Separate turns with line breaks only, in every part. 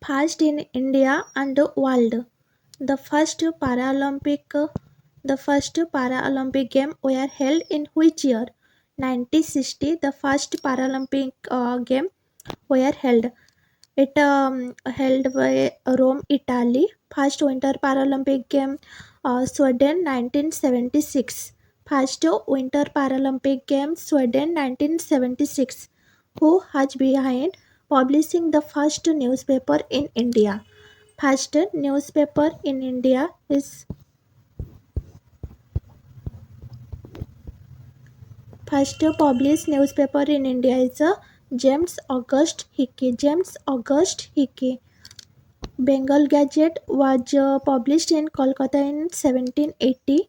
First in India and the world. The first Paralympic game were held in which year? 1960. The first Paralympic game were held. It held by Rome, Italy. First Winter Paralympic game, Sweden, 1976. First Winter Paralympic Games, Sweden, 1976. Who has behind publishing the first newspaper in India? First newspaper in India is First published newspaper in India is James August Hickey. James August Hickey. Bengal Gazette was published in Kolkata in 1780.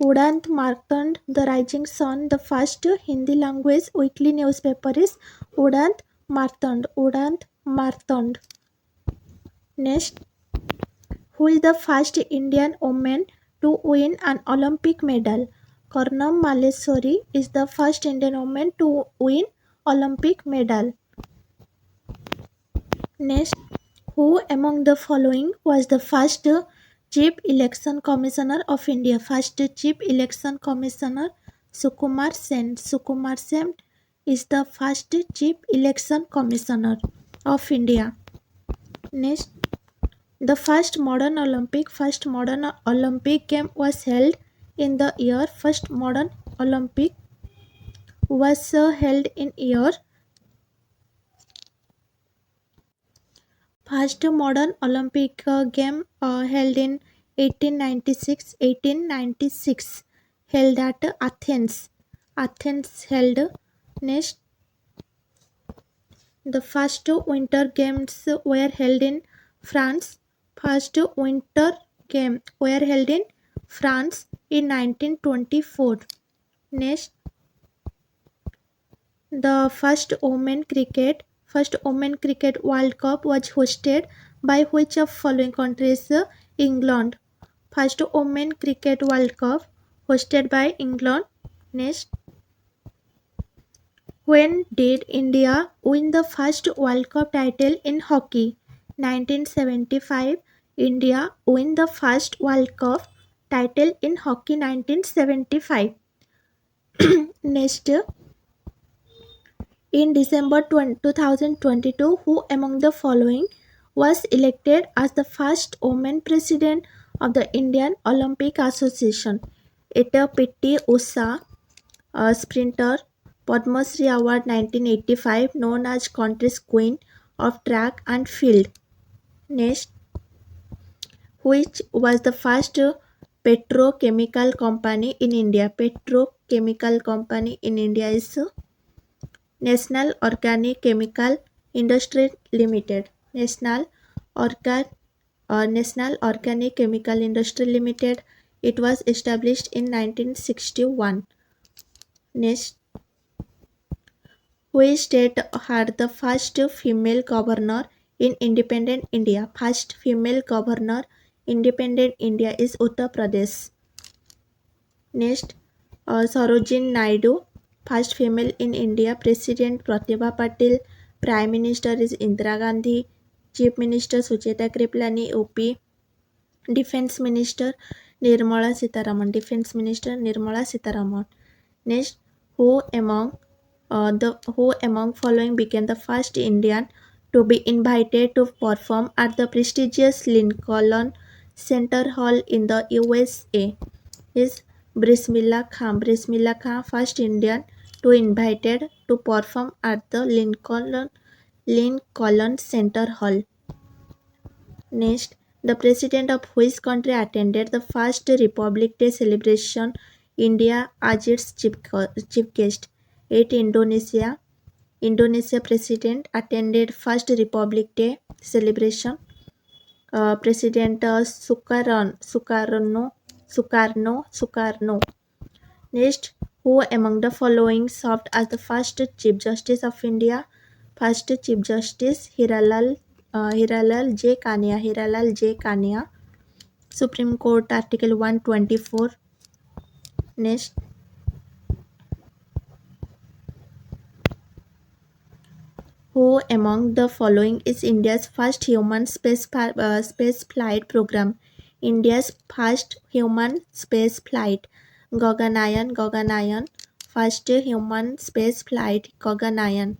Udant Martand, The Rising Sun, the first Hindi language weekly newspaper is Udant Martand. Udant Martand. Next, who is the first Indian woman to win an Olympic medal? Karnam Malleswari is the first Indian woman to win Olympic medal. Next, who among the following was the first Chief Election Commissioner of India? First Chief Election Commissioner Sukumar Sen. Sukumar Sen is the first Chief Election Commissioner of India. Next, the first modern Olympic game was held in the year. First modern Olympic was held in year. First modern Olympic game held in 1896. 1896 held at Athens. Athens held. Next, the first winter games were held in France. First winter game were held in France in 1924. Next, the first Women Cricket World Cup was hosted by which of following countries? England. First Women Cricket World Cup hosted by England. Next, when did India win the first World Cup title in hockey? 1975. India win the first World Cup title in hockey 1975. Next, in December 2022, who among the following was elected as the first woman president of the Indian Olympic Association? PT Usha, sprinter, Padma Shri Award 1985, known as country's queen of track and field. Next, which was the first petrochemical company in India? Petrochemical company in India is National Organic Chemical Industry Limited. National Organic Chemical Industry Limited. It was established in 1961. Next, which state had the first female governor in independent India? First female governor independent India is Uttar Pradesh. Next, Sarojini Naidu, first female in India. President Pratibha Patil. Prime Minister is Indira Gandhi. Chief Minister Sucheta Kriplani, UP. Defense Minister Nirmala Sitharaman. Defense Minister Nirmala Sitharaman. Next, who among following became the first Indian to be invited to perform at the prestigious Lincoln Center Hall in the USA? Is Bismillah Khan. Bismillah Khan, first Indian to invited to perform at the Lincoln Center Hall. Next, the president of which country attended the first Republic Day celebration India as its chief guest? Indonesia. Indonesia president attended first Republic Day celebration. President Sukarno. Next, who among the following served as the first Chief Justice of India? First Chief Justice Hiralal J. Kania. Hiralal J. Kania. Supreme Court Article 124. Next, Who among the following is India's first human space flight program? India's first human space flight. Gaganayan. First human space flight. Gaganayan.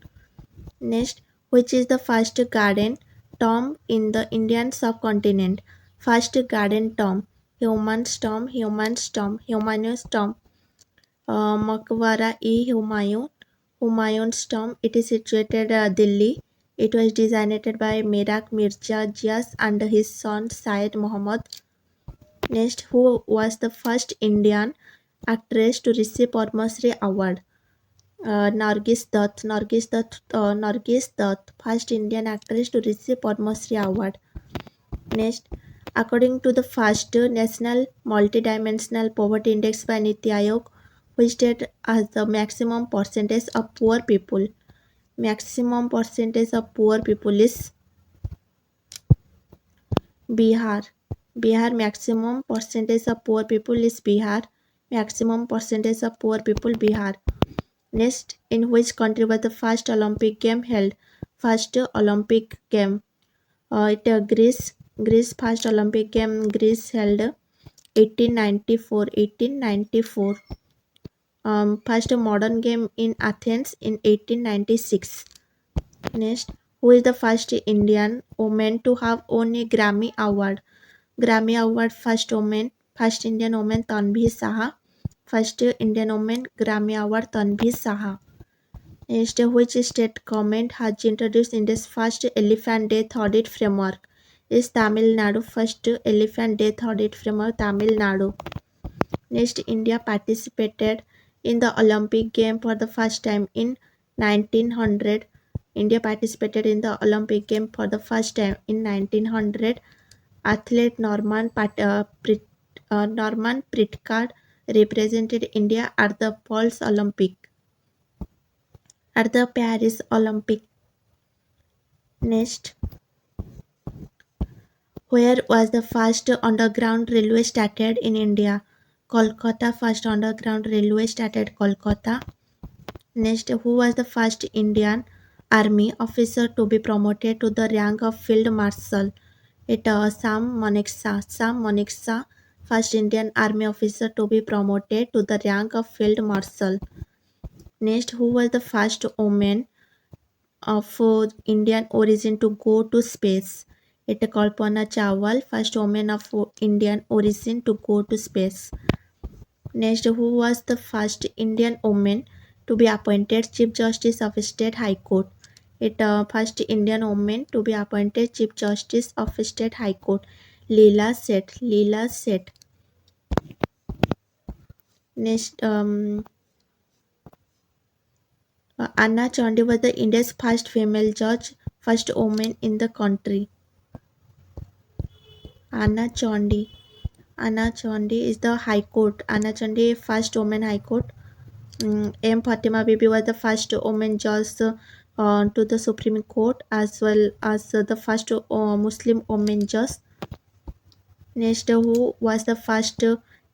Next, which is the first garden tomb in the Indian subcontinent? First garden tomb. Human's tomb. Maqbara-e-Humayun, Humayun's tomb. It is situated Delhi. It was designed by Merak Mirza Jias and his son Syed Muhammad. Next, who was the first Indian actress to receive Padma Shri Award? Nargis Dutt, first Indian actress to receive Padma Shri Award. Next, according to the first National Multidimensional Poverty Index by Niti Aayog, which state has the maximum percentage of poor people? Maximum percentage of poor people is Bihar. Maximum percentage of poor people is Bihar. Maximum percentage of poor people Bihar. Next, in which country was the first Olympic game held? First Olympic game. Greece. First Olympic game Greece held 1894. First modern game in Athens in 1896. Next, who is the first Indian woman to have won a Grammy Award? First Indian woman Tanvi Saha. First Indian woman Grammy Award Tanvi Saha. Next, which state government has introduced India's first elephant death audit framework? Is Tamil Nadu. First elephant death audit framework Tamil Nadu. Next, India participated in the Olympic game for the first time in 1900. India participated in the Olympic game for the first time in 1900. Athlete Norman Pritkard represented India at the Paris Olympic. Next, where was the first underground railway started in India? Kolkata. First underground railway started Kolkata. Next, who was the first Indian Army officer to be promoted to the rank of Field Marshal? Sam Moneksa, first Indian Army officer to be promoted to the rank of Field Marshal. Next, who was the first woman of Indian origin to go to space? Kalpana Chawla, first woman of Indian origin to go to space. Next, who was the first Indian woman to be appointed Chief Justice of State High Court? First Indian woman to be appointed Chief Justice of State High Court, Leela Seth. Next, Anna Chandi was the India's first female judge, first woman in the country. Anna Chandi is the High Court. Anna Chandi, first woman High Court. M. Fatima Bibi was the first woman judge to the Supreme Court, as well as the first Muslim woman judge. Next, who was the first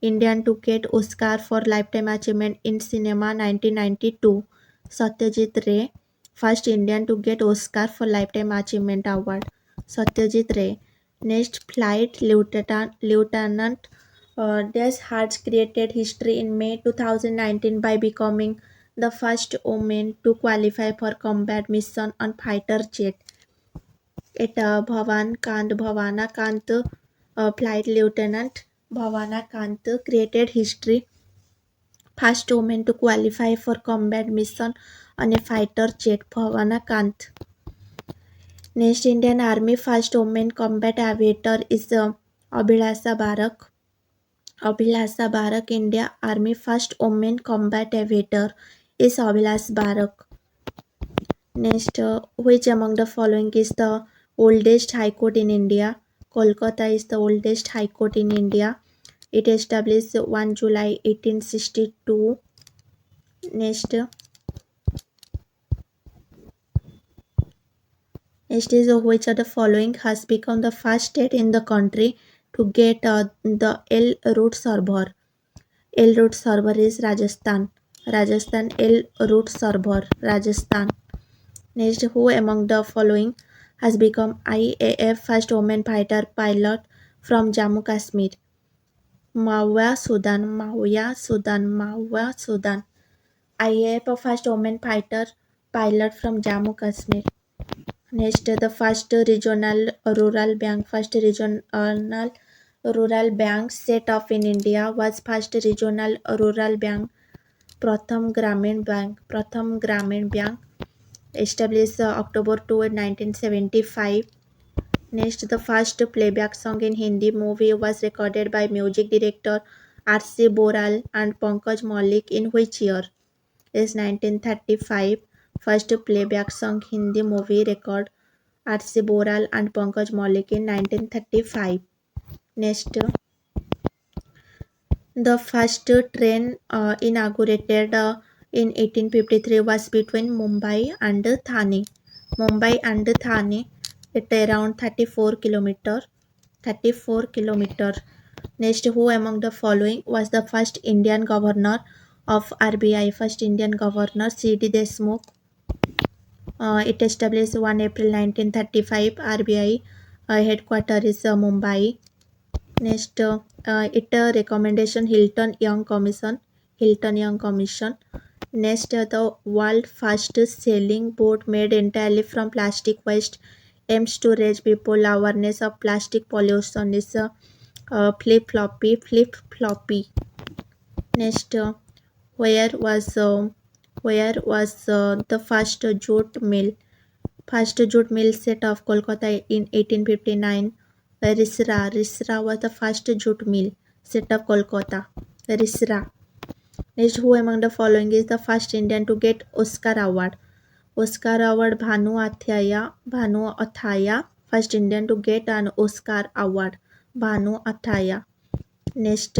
Indian to get Oscar for Lifetime Achievement in Cinema 1992? Satyajit Ray, first Indian to get Oscar for Lifetime Achievement Award. Satyajit Ray. Next, Flight Lieutenant Des Harts created history in May 2019 by becoming the first woman to qualify for combat mission on fighter jet. Bhavana Kant, Flight Lieutenant Bhavana Kant created history, first woman to qualify for combat mission on a fighter jet. Bhavana Kant. Next, Indian Army first woman combat aviator is Abhilasa Barak. India Army first woman combat aviator is Abhilas Barak. Next, which among the following is the oldest high court in India? Kolkata is the oldest high court in India. It established 1 July 1862. Next is which of the following has become the first state in the country to get the L-root server? L-root server is Rajasthan. L-root server, Rajasthan. Next, who among the following has become IAF first woman fighter pilot from Jammu Kashmir? Mawia Sudan, Mawia Sudan, Mawia Sudan. IAF first woman fighter pilot from Jammu Kashmir. Next, the first regional rural bank, first regional rural bank set up in India was first regional rural bank, Pratham Gramin Bank, Pratham Gramin Bank, established October 2, 1975. Next, the first playback song in Hindi movie was recorded by music director R.C. Boral and Pankaj Maulik in which year? Is 1935. First playback song Hindi movie record R.C. Boral and Pankaj Maulik in 1935. Next, the first train inaugurated in 1853 was between Mumbai and Thane. Mumbai and Thane, it around 34 kilometer. 34 kilometer. Next, who among the following was the first Indian governor of RBI? First Indian governor C.D. Deshmukh. It established 1 April 1935. RBI headquarters is Mumbai. Next, it recommendation Hilton Young Commission. Hilton Young Commission. Next, the world first selling boat made entirely from plastic waste aims to raise people awareness of plastic pollution is flip floppy. Flip floppy. Next, where was the first jute mill? First jute mill set of Kolkata in 1859. Risra was the first jute mill set of Kolkata. Risra. Next, who among the following is the first Indian to get Oscar award? Oscar award Bhanu Athaya. First Indian to get an Oscar award. Bhanu Athaya. Next,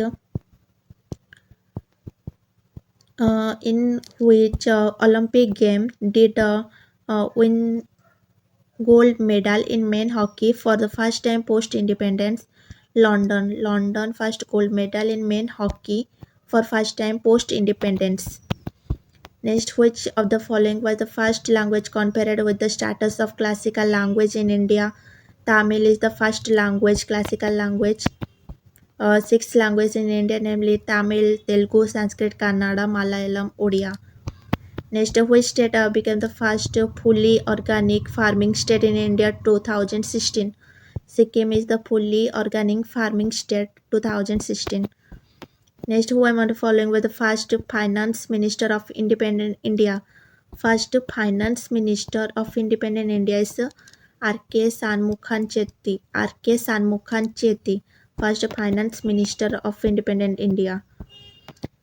in which Olympic game did win gold medal in men hockey for the first time post independence? London first gold medal in men hockey for first time post independence. Next, which of the following was the first language conferred with the status of classical language in India? Tamil is the first language, classical language. Six languages in India, namely Tamil, Telugu, Sanskrit, Kannada, Malayalam, Odia. Next, which state became the first fully organic farming state in India 2016? Sikkim is the fully organic farming state 2016. Next, who among the following was the first finance minister of independent India? First finance minister of independent India is R.K. Shanmugam Chetty. R.K. Shanmugam Chetty, first finance minister of independent India.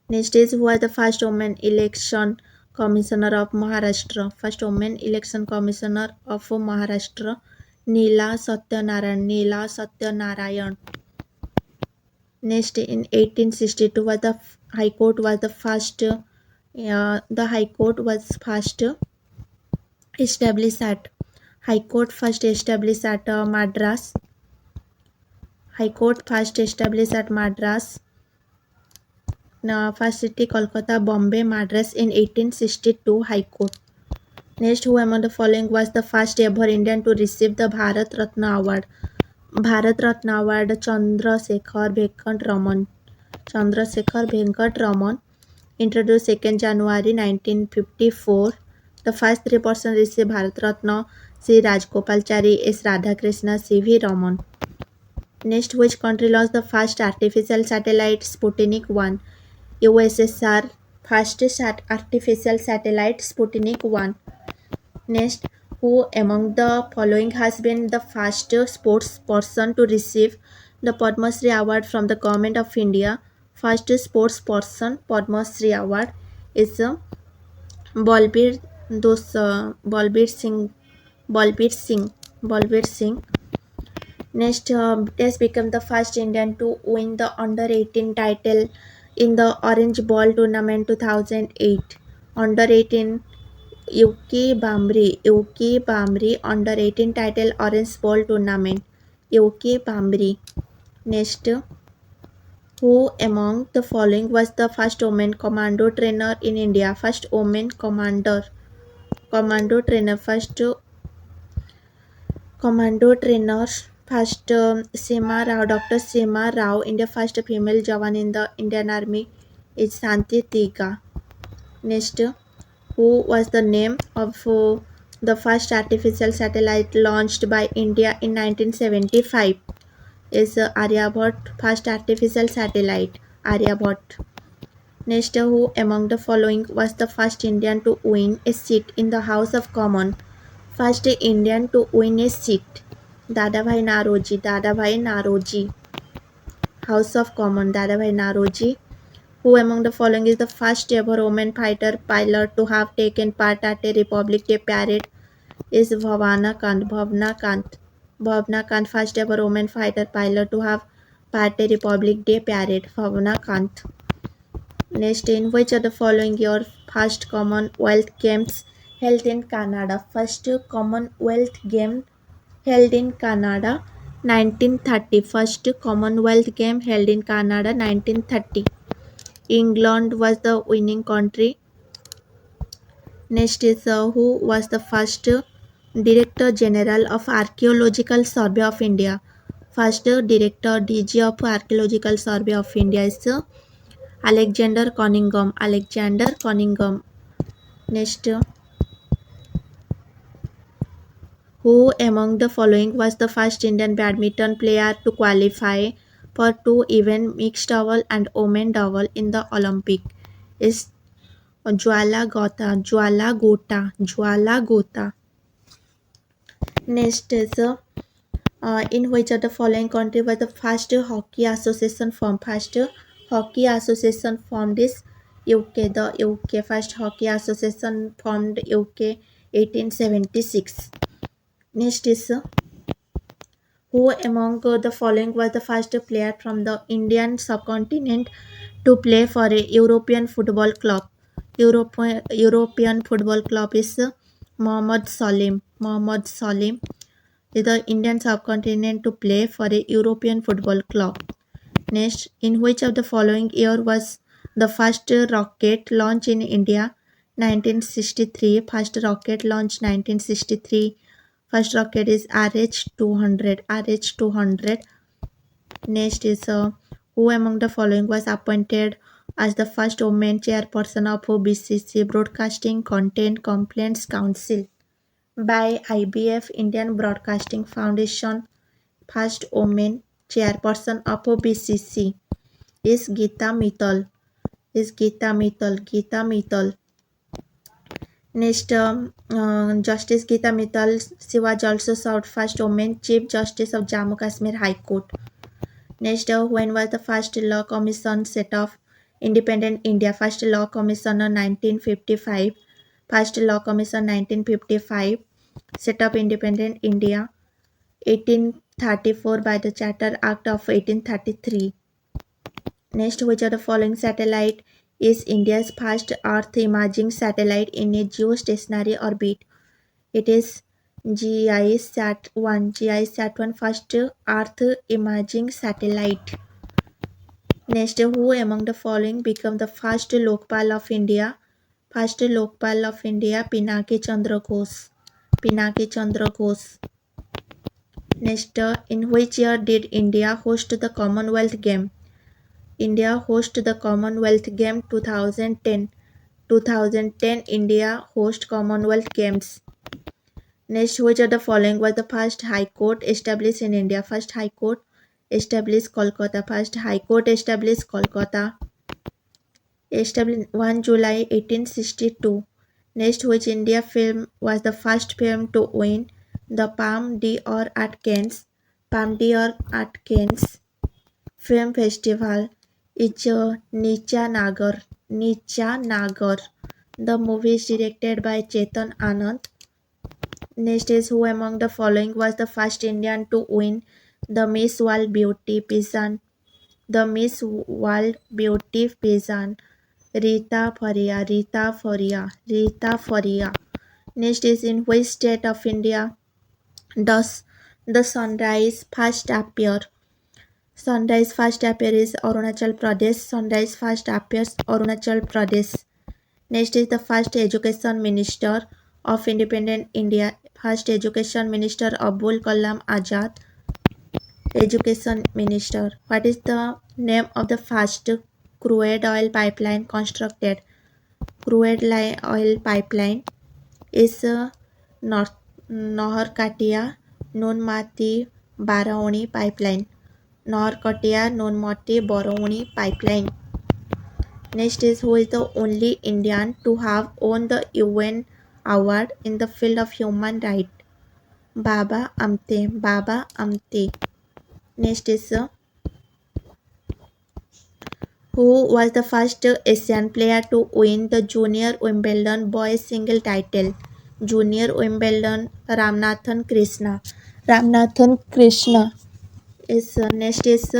Next is who was the first woman election commissioner of Maharashtra? First woman election commissioner of Maharashtra, Neela Satyanarayan. Neela Satyanarayan. Next, in 1862, was the High Court was the first. The High Court was first established at High Court first established at Madras. High Court first established at Madras. First city Kolkata, Bombay, Madras in 1862 High Court. Next, who among the following was the first ever Indian to receive the Bharat Ratna Award? Bharat Ratna Award Chandrasekhar Venkat Raman. Chandrasekhar Venkat Raman, introduced 2nd January 1954. The first three persons received Bharat Ratna: C. Rajgopalachari, S. Radhakrishna, C. V. Raman. Next, which country launched the first artificial satellite Sputnik 1? USSR, first artificial satellite Sputnik 1. Next, who among the following has been the first sports person to receive the Padma Shri Award from the Government of India? First sports person Padma Shri Award is Balbir Singh. Balbir Singh. Next, it has become the first Indian to win the under 18 title in the Orange Ball tournament 2008. Under 18 Yuki Bamri under 18 title Orange Ball tournament. Yuki Bamri. Next, who among the following was the first woman commando trainer in India? First woman commander. commando trainer. First commando trainer. First Seema Rao, Dr. Seema Rao, India first female Jawan in the Indian Army is Santi Tiga. Next, who was the name of the first artificial satellite launched by India in 1975? Is Aryabhat first artificial satellite. Aryabhat. Next, who among the following was the first Indian to win a seat in the House of Commons? First Indian to win a seat. Dadabhai Naroji. Dadabhai Naroji. House of Commons. Dadabhai Naroji. Who among the following is the first ever woman fighter pilot to have taken part at a Republic Day parade? Is Bhavana Kant. Bhavna Kant. Bhavna Kant, first ever woman fighter pilot to have part a Republic Day parade. Bhavana Kant. Next, in which of the following year first Commonwealth Games held in Canada? First Commonwealth Game held in Canada, 1930. First Commonwealth Game held in Canada, 1930. England was the winning country. Next is who was the first Director General of Archaeological Survey of India? First Director DG of Archaeological Survey of India is Alexander Cunningham. Alexander Cunningham. Next, who among the following was the first Indian badminton player to qualify for two events, mixed double and women double, in the Olympic? Is Jwala Gota. Jwala Gota. Jwala Gota. Next is in which of the following country was the first hockey association formed? First hockey association formed is UK. The UK first hockey association formed UK 1876. Next is who among the following was the first player from the Indian subcontinent to play for a European football club? European football club is Mohammad Salim. Mohammad Salim is the Indian subcontinent to play for a European football club. Next, in which of the following year was the first rocket launch in India? 1963. First rocket launch 1963. First rocket is RH-200. RH-200. Next is who among the following was appointed as the first woman chairperson of BCC Broadcasting Content Complaints Council by IBF Indian Broadcasting Foundation? First woman chairperson of BCC is Geeta Mittal. Is Geeta Mittal. Geeta Mittal. Next, Justice Geeta Mittal, she was also served first woman Chief Justice of Jammu Kashmir High Court. Next, when was the first law commission set up? Independent India. First law commission 1955. First law commission 1955. Set up independent India. 1834 by the Charter Act of 1833. Next, which of the following satellite is India's first Earth imaging satellite in a geostationary orbit? It is GISAT-1. GISAT-1 first Earth imaging satellite. Next, who among the following became the first Lokpal of India? First Lokpal of India, Pinnacle Ghosh. Pinnacle Ghosh. Next, in which year did India host the Commonwealth Game? India host the Commonwealth Game 2010. 2010 India host Commonwealth Games. Next, which of the following was the first High Court established in India? First High Court established Kolkata. First High Court established Kolkata. Established 1 July 1862. Next, which India film was the first film to win the Palme d'Or at Cannes? Palme d'Or at Cannes Film Festival is Nicha Nagar. Nicha Nagar. The movie is directed by Chetan Anand. Next is who among the following was the first Indian to win the Miss World Beauty pageant? The Miss World Beauty pageant. Rita Faria. Rita Faria. Rita Faria. Next is in which state of India does the sunrise first appear? Sunrise first appear is Arunachal Pradesh. Sunrise first appears Arunachal Pradesh. Next is the first education minister of independent India. First education minister Abul Kalam Azad. Education minister. What is the name of the first crude oil pipeline constructed? Crude oil pipeline is Nohar-Katia Nunmati Barauni pipeline. Nohar-Katia Nunmati Barauni pipeline. Next is, who is the only Indian to have won the UN award in the field of human rights? Baba Amte. Baba Amte. Next is, who was the first Asian player to win the Junior Wimbledon boys single title? Junior Wimbledon Ramnathan Krishna. Ramnathan Krishna. Next is,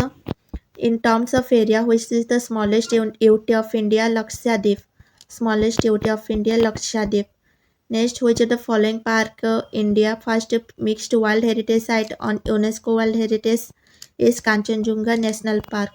in terms of area, which is the smallest unit of India? Lakshadweep. Smallest unit of India, Lakshadweep. Next, which of the following park India first mixed World Heritage Site on UNESCO World Heritage is Kanchenjunga National Park.